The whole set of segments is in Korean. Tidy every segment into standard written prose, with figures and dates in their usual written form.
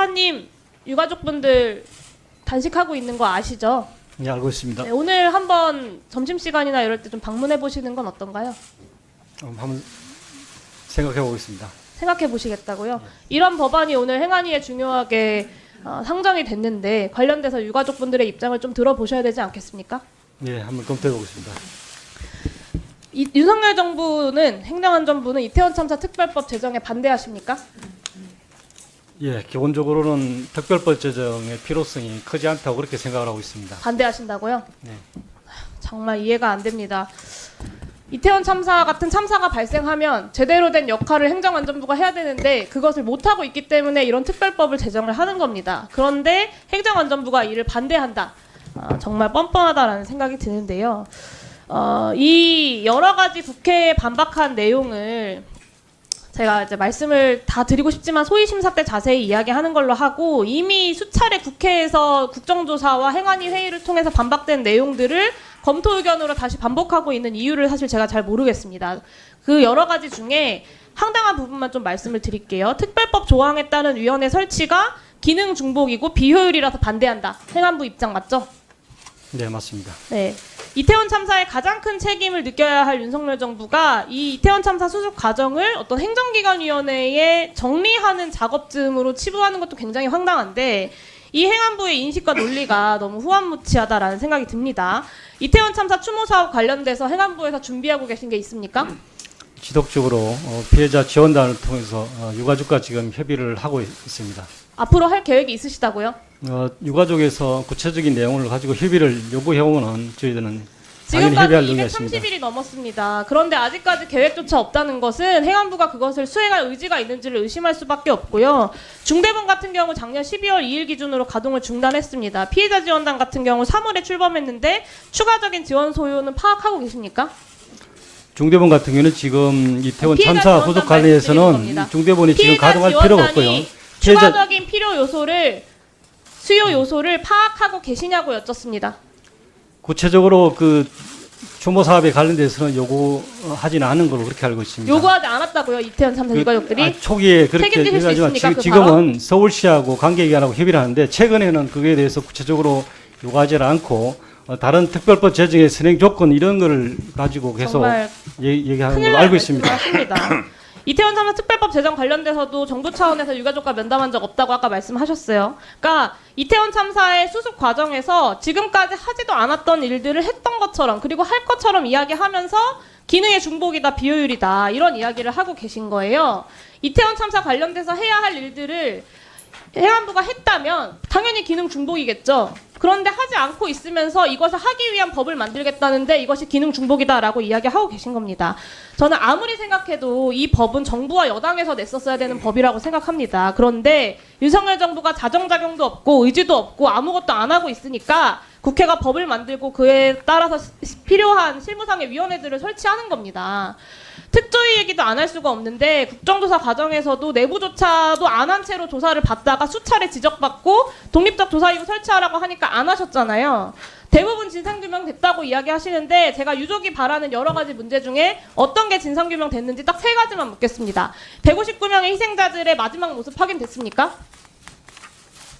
차관님 유가족분들 단식하고 있는 거 아시죠? 네, 알고 있습니다. 네, 오늘 한번 점심시간이나 이럴 때 좀 방문해 보시는 건 어떤가요? 한번 생각해 보겠습니다. 생각해 보시겠다고요? 이런 법안이 오늘 행안위에 중요하게 상정이 됐는데 관련돼서 유가족분들의 입장을 좀 들어보셔야 되지 않겠습니까? 네, 한번 검토해 보겠습니다. 윤석열 정부는 행정안전부는 이태원 참사 특별법 제정에 반대하십니까? 예, 기본적으로는 특별법 제정의 필요성이 크지 않다고 그렇게 생각을 하고 있습니다. 반대하신다고요? 네. 정말 이해가 안 됩니다. 이태원 참사 같은 참사가 발생하면 제대로 된 역할을 행정안전부가 해야 되는데 그것을 못하고 있기 때문에 이런 특별법을 제정을 하는 겁니다. 그런데 행정안전부가 이를 반대한다. 정말 뻔뻔하다라는 생각이 드는데요. 이 여러 가지 국회에 반박한 내용을 제가 이제 말씀을 다 드리고 싶지만 소위 심사 때 자세히 이야기하는 걸로 하고 이미 수차례 국회에서 국정조사와 행안위 회의를 통해서 반박된 내용들을 검토 의견으로 다시 반복하고 있는 이유를 사실 제가 잘 모르겠습니다. 그 여러 가지 중에 황당한 부분만 좀 말씀을 드릴게요. 특별법 조항에 따른 위원회 설치가 기능 중복이고 비효율이라서 반대한다. 행안부 입장 맞죠? 네, 맞습니다. 네. 이태원 참사의 가장 큰 책임을 느껴야 할 윤석열 정부가 이 이태원 참사 수습 과정을 어떤 행정기관위원회에 정리하는 작업쯤으로 치부하는 것도 굉장히 황당한데 이 행안부의 인식과 논리가 너무 후안무치하다라는 생각이 듭니다. 이태원 참사 추모 사업 관련돼서 행안부에서 준비하고 계신 게 있습니까? 지속적으로 피해자 지원단을 통해서 유가족과 지금 협의를 하고 있습니다. 앞으로 할 계획이 있으시다고요? 유가족에서 구체적인 내용을 가지고 협의를 요구해오면 저희들은 당연히 협의할 지금까지 의지가 있습니다. 230일이 넘었습니다. 그런데 아직까지 계획조차 없다는 것은 행안부가 그것을 수행할 의지가 있는지를 의심할 수밖에 없고요. 중대본 같은 경우 작년 12월 2일 기준으로 가동을 중단했습니다. 피해자 지원단 같은 경우 3월에 출범했는데 추가적인 지원 소요는 파악하고 계십니까? 중대본 같은 경우는 지금 이태원 피해자 참사 지원단 후속 말씀드리는 관련해서는 겁니다. 중대본이 지금 피해자 가동할 필요가 없고요. 지원단이 추가적인 필요 요소를 수요 요소를 파악하고 계시냐고 여쭙습니다. 구체적으로 그 추모 사업에 관련돼서는 요구하지는 않은 걸로 그렇게 알고 있습니다. 요구하지 않았다고요, 이태원 참사 유가족들이? 초기에 그렇게 책임지실 수 하지만 있습니까, 그 지금은 서울시하고 관계기관하고 협의를 하는데 최근에는 그거에 대해서 구체적으로 요구하지 않고 다른 특별법 제정의 선행 조건 이런 걸 가지고 계속 정말 얘기하는 큰일 걸로 날 알고 있습니다. 말씀을 하십니다. 이태원 참사 특별법 제정 관련돼서도 정부 차원에서 유가족과 면담한 적 없다고 아까 말씀하셨어요. 그러니까 이태원 참사의 수습 과정에서 지금까지 하지도 않았던 일들을 했던 것처럼 그리고 할 것처럼 이야기하면서 기능의 중복이다, 비효율이다 이런 이야기를 하고 계신 거예요. 이태원 참사 관련돼서 해야 할 일들을 행안부가 했다면 당연히 기능 중복이겠죠. 그런데 하지 않고 있으면서 이것을 하기 위한 법을 만들겠다는데 이것이 기능 중복이다라고 이야기하고 계신 겁니다. 저는 아무리 생각해도 이 법은 정부와 여당에서 냈었어야 되는 법이라고 생각합니다. 그런데 윤석열 정부가 자정작용도 없고 의지도 없고 아무것도 안 하고 있으니까 국회가 법을 만들고 그에 따라서 필요한 실무상의 위원회들을 설치하는 겁니다. 특조위 얘기도 안 할 수가 없는데 국정조사 과정에서도 내부조차도 안 한 채로 조사를 받다가 수차례 지적받고 독립적 조사위원 설치하라고 하니까 안 하셨잖아요. 대부분 진상규명 됐다고 이야기하시는데 제가 유족이 바라는 여러 가지 문제 중에 어떤 게 진상규명 됐는지 딱 3가지만 묻겠습니다. 159명의 희생자들의 마지막 모습 확인됐습니까?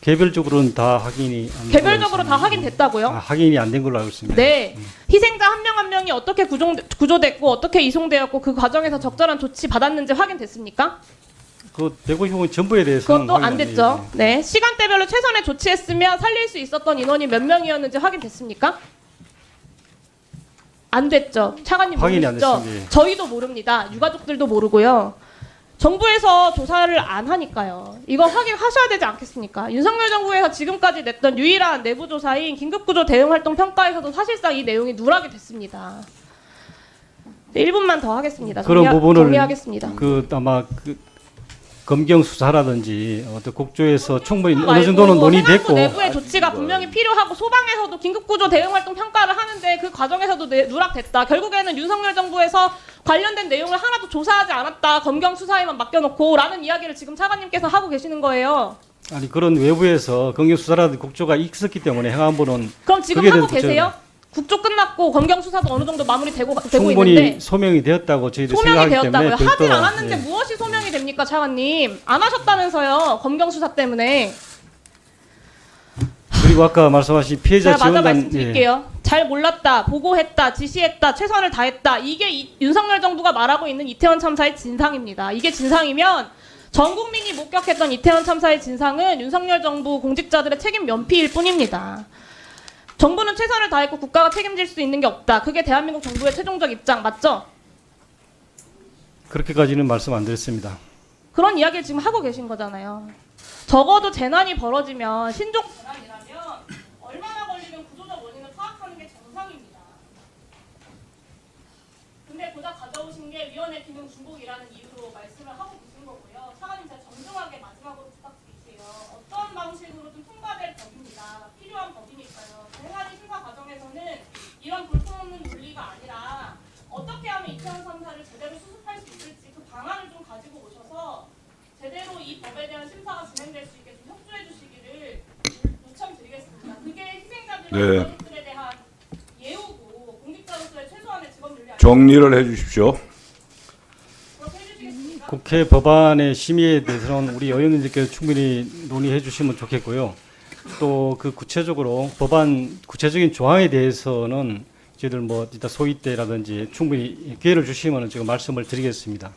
개별적으로는 다 확인이 안 개별적으로 다 확인됐다고요? 확인이 안 된 걸로 알고 있습니다. 네. 희생자 한 명 한 명이 어떻게 구조됐고 어떻게 이송되었고 그 과정에서 적절한 조치 받았는지 확인됐습니까? 그 150원 전부에 대해서는 그것도 안 확인 됐죠. 네. 시간대별로 최선의 조치했으면 살릴 수 있었던 인원이 몇 명이었는지 확인됐습니까? 안 됐죠. 차관님 확인이 안 모르시죠? 됐습니다. 예. 저희도 모릅니다. 유가족들도 모르고요. 정부에서 조사를 안 하니까요. 이거 확인하셔야 되지 않겠습니까? 윤석열 정부에서 지금까지 냈던 유일한 내부 조사인 긴급구조 대응활동 평가에서도 사실상 이 내용이 누락이 됐습니다. 1분만 더 하겠습니다. 그런 부분을 정리하겠습니다. 아마 검경 수사라든지 어떤 국조에서 충분히 어느 말고 정도는 논의됐고 내부의 조치가 분명히 필요하고 소방에서도 긴급구조 대응활동 평가를 하는데 그 과정에서도 누락됐다. 결국에는 윤석열 정부에서 관련된 내용을 하나도 조사하지 않았다. 검경 수사에만 맡겨놓고 라는 이야기를 지금 차관님께서 하고 계시는 거예요. 아니 그런 외부에서 검경 수사라든지 국조가 있었기 때문에 행안부는 그럼 지금 그게 하고 대해서 계세요? 국조 끝났고 검경 수사도 어느 정도 마무리되고 충분히 있는데 소명이 되었다고 저희들이 소명이 생각하기 때문에 되었다고요. 하질 별도로, 않았는데 예. 무엇이 소명이 됩니까, 차관님? 안 하셨다면서요, 검경 수사 때문에. 그리고 아까 말씀하신 피해자 제가 맞아 지원단 말씀드릴게요. 잘 몰랐다, 보고했다, 지시했다, 최선을 다했다. 이게 윤석열 정부가 말하고 있는 이태원 참사의 진상입니다. 이게 진상이면 전 국민이 목격했던 이태원 참사의 진상은 윤석열 정부 공직자들의 책임 면피일 뿐입니다. 정부는 최선을 다했고 국가가 책임질 수 있는 게 없다. 그게 대한민국 정부의 최종적 입장 맞죠? 그렇게까지는 말씀 안 드렸습니다. 그런 이야기를 지금 하고 계신 거잖아요. 적어도 재난이 벌어지면 신종 재난이라면 얼마나 걸리면 구조적 원인을 파악하는 게 정상입니다. 근데 고작 가져오신 게 위원회 기능 중복이라는 이유로 말씀을 하고 계신 거고요. 차관님 제가 정중하게 마지막으로 부탁드릴게요. 어떤 방식으로든 통과될 법입니다. 필요한 법이니까요. 행안위 심사 과정에서는 이런 볼품없는 논리가 아니라 어떻게 하면 이태원 3사를 제대로 수습할 수 있을지 그 방안을 좀 가지고 오셔서 제대로 이 법에 대한 심사가 진행될 수 있게 좀 협조해 주시기를 요청드리겠습니다. 그게 희생자들과 가족들에 대한 예우고 공직자로서의 최소한의 직업 윤리 정리를 해주십시오. 그렇게 해주시겠습니까? 국회 법안의 심의에 대해서는 우리 의원님들께서 충분히 논의해 주시면 좋겠고요. 또 그 구체적으로 법안 구체적인 조항에 대해서는 저희들 뭐 이따 소위 때라든지 충분히 기회를 주시면 제가 말씀을 드리겠습니다.